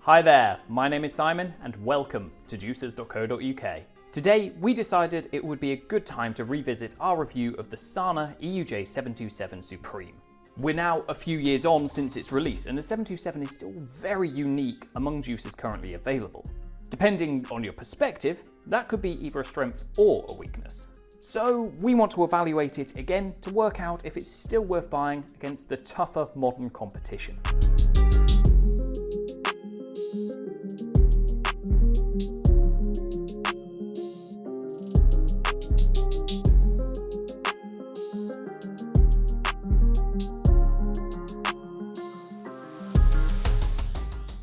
Hi there, my name is Simon and welcome to Juicers.co.uk. Today we decided it would be a good time to revisit our review of the Sana EUJ-727 Supreme. We're now a few years on since its release and the 727 is still very unique among juicers currently available. Depending on your perspective, that could be either a strength or a weakness. So we want to evaluate it again to work out if it's still worth buying against the tougher modern competition.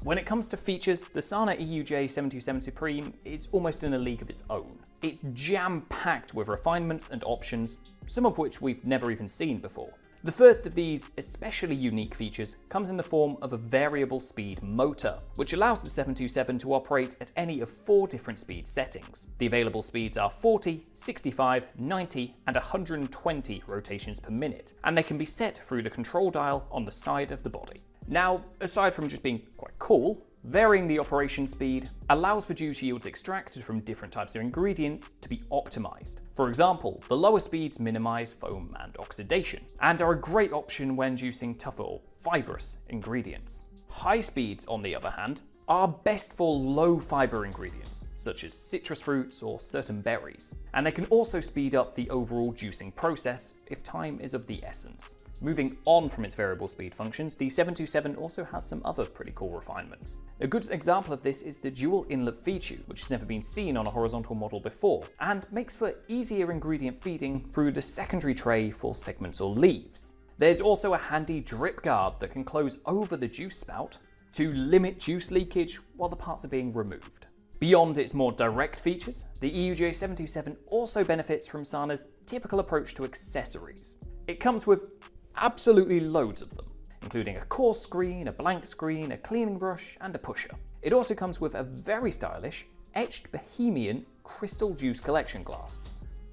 When it comes to features, the Sana EUJ-727 Supreme is almost in a league of its own. It's jam-packed with refinements and options, some of which we've never even seen before. The first of these especially unique features comes in the form of a variable speed motor, which allows the 727 to operate at any of 4 different speed settings. The available speeds are 40, 65, 90 and 120 rotations per minute, and they can be set through the control dial on the side of the body. Now, aside from just being quite cool, varying the operation speed allows for juice yields extracted from different types of ingredients to be optimized. For example, the lower speeds minimize foam and oxidation, and are a great option when juicing tougher or fibrous ingredients. High speeds, on the other hand, are best for low fiber ingredients, such as citrus fruits or certain berries, and they can also speed up the overall juicing process if time is of the essence. Moving on from its variable speed functions, the 727 also has some other pretty cool refinements. A good example of this is the dual inlet feature, which has never been seen on a horizontal model before, and makes for easier ingredient feeding through the secondary tray for segments or leaves. There's also a handy drip guard that can close over the juice spout to limit juice leakage while the parts are being removed. Beyond its more direct features, the EUJ-727 also benefits from Sana's typical approach to accessories. It comes with absolutely loads of them, including a coarse screen, a blank screen, a cleaning brush, and a pusher. It also comes with a very stylish, etched Bohemian crystal juice collection glass,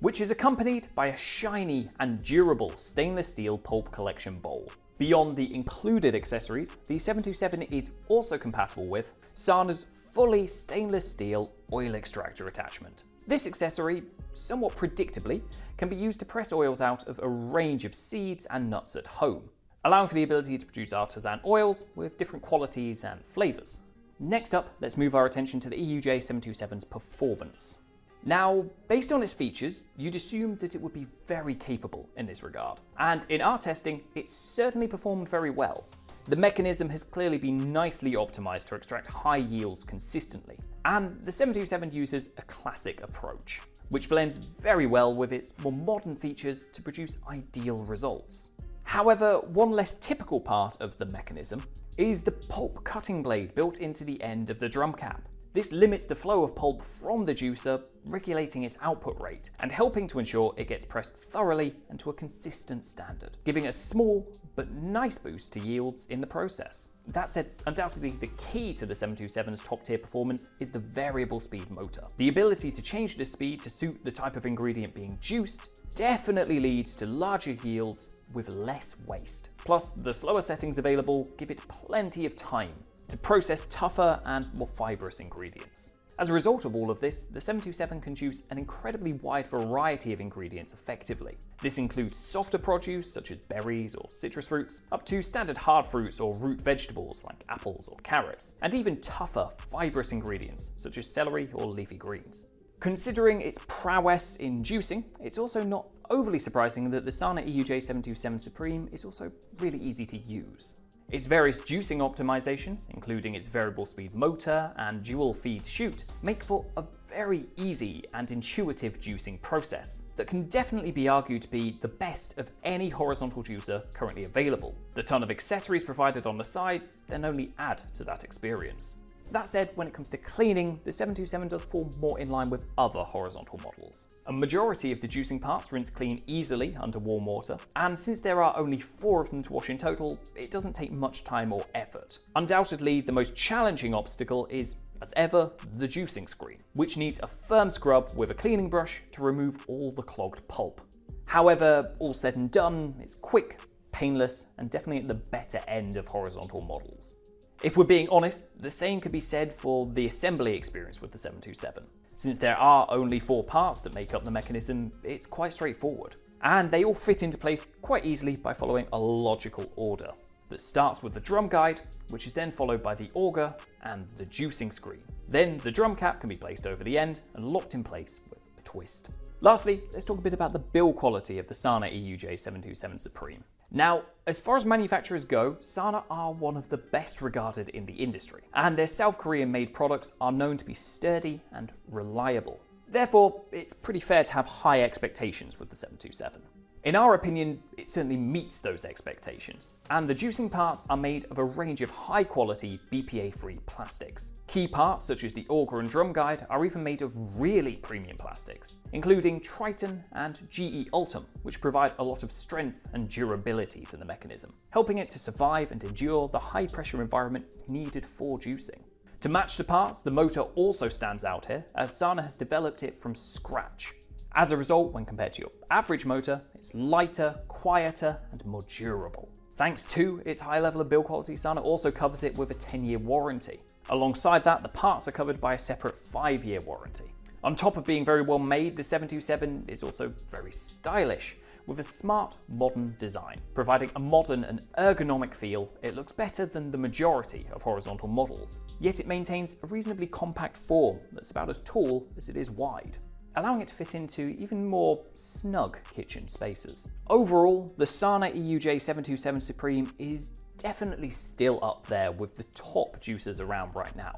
which is accompanied by a shiny and durable stainless steel pulp collection bowl. Beyond the included accessories, the 727 is also compatible with Sana's fully stainless steel oil extractor attachment. This accessory, somewhat predictably, can be used to press oils out of a range of seeds and nuts at home, allowing for the ability to produce artisan oils with different qualities and flavours. Next up, let's move our attention to the EUJ-727's performance. Now, based on its features, you'd assume that it would be very capable in this regard, and in our testing, it certainly performed very well. The mechanism has clearly been nicely optimized to extract high yields consistently, and the 727 uses a classic approach, which blends very well with its more modern features to produce ideal results. However, one less typical part of the mechanism is the pulp cutting blade built into the end of the drum cap. This limits the flow of pulp from the juicer, regulating its output rate and helping to ensure it gets pressed thoroughly and to a consistent standard, giving a small but nice boost to yields in the process. That said, undoubtedly the key to the 727's top tier performance is the variable speed motor. The ability to change the speed to suit the type of ingredient being juiced definitely leads to larger yields with less waste. Plus, the slower settings available give it plenty of time to process tougher and more fibrous ingredients. As a result of all of this, the 727 can juice an incredibly wide variety of ingredients effectively. This includes softer produce such as berries or citrus fruits, up to standard hard fruits or root vegetables like apples or carrots, and even tougher fibrous ingredients such as celery or leafy greens. Considering its prowess in juicing, it's also not overly surprising that the Sana EUJ-727 Supreme is also really easy to use. Its various juicing optimizations, including its variable speed motor and dual feed chute, make for a very easy and intuitive juicing process that can definitely be argued to be the best of any horizontal juicer currently available. The ton of accessories provided on the side then only add to that experience. That said, when it comes to cleaning, the 727 does fall more in line with other horizontal models. A majority of the juicing parts rinse clean easily under warm water, and since there are only 4 of them to wash in total, it doesn't take much time or effort. Undoubtedly, the most challenging obstacle is, as ever, the juicing screen, which needs a firm scrub with a cleaning brush to remove all the clogged pulp. However, all said and done, it's quick, painless, and definitely at the better end of horizontal models. If we're being honest, the same could be said for the assembly experience with the 727. Since there are only 4 parts that make up the mechanism, it's quite straightforward. And they all fit into place quite easily by following a logical order that starts with the drum guide, which is then followed by the auger and the juicing screen. Then the drum cap can be placed over the end and locked in place with a twist. Lastly, let's talk a bit about the build quality of the Sana EUJ-727 Supreme. Now, as far as manufacturers go, Sana are one of the best regarded in the industry, and their South Korean made products are known to be sturdy and reliable. Therefore, it's pretty fair to have high expectations with the 727. In our opinion, it certainly meets those expectations, and the juicing parts are made of a range of high-quality BPA-free plastics. Key parts such as the auger and drum guide are even made of really premium plastics, including Triton and GE Ultim, which provide a lot of strength and durability to the mechanism, helping it to survive and endure the high-pressure environment needed for juicing. To match the parts, the motor also stands out here, as Sana has developed it from scratch. As a result, when compared to your average motor, it's lighter, quieter, and more durable. Thanks to its high level of build quality, Sana also covers it with a 10-year warranty. Alongside that, the parts are covered by a separate 5-year warranty. On top of being very well made, the 727 is also very stylish, with a smart, modern design. Providing a modern and ergonomic feel, it looks better than the majority of horizontal models. Yet it maintains a reasonably compact form that's about as tall as it is wide, allowing it to fit into even more snug kitchen spaces. Overall, the Sana EUJ-727 Supreme is definitely still up there with the top juicers around right now.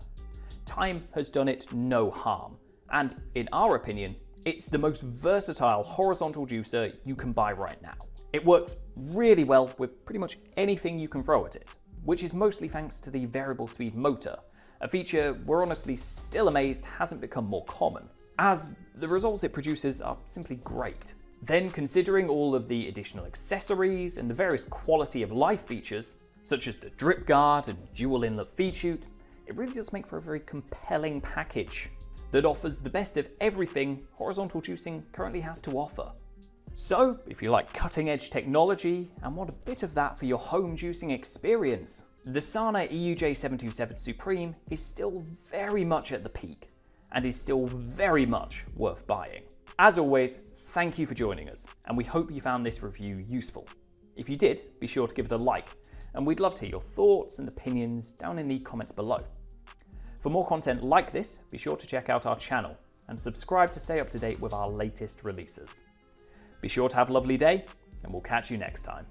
Time has done it no harm, and in our opinion, it's the most versatile horizontal juicer you can buy right now. It works really well with pretty much anything you can throw at it, which is mostly thanks to the variable speed motor, a feature we're honestly still amazed hasn't become more common, as the results it produces are simply great. Then, considering all of the additional accessories and the various quality of life features, such as the drip guard and dual inlet feed chute, it really does make for a very compelling package that offers the best of everything horizontal juicing currently has to offer. So, if you like cutting-edge technology and want a bit of that for your home juicing experience, the Sana EUJ-727 Supreme is still very much at the peak, and is still very much worth buying. As always, thank you for joining us, and we hope you found this review useful. If you did, be sure to give it a like, and we'd love to hear your thoughts and opinions down in the comments below. For more content like this, be sure to check out our channel and subscribe to stay up to date with our latest releases. Be sure to have a lovely day, and we'll catch you next time.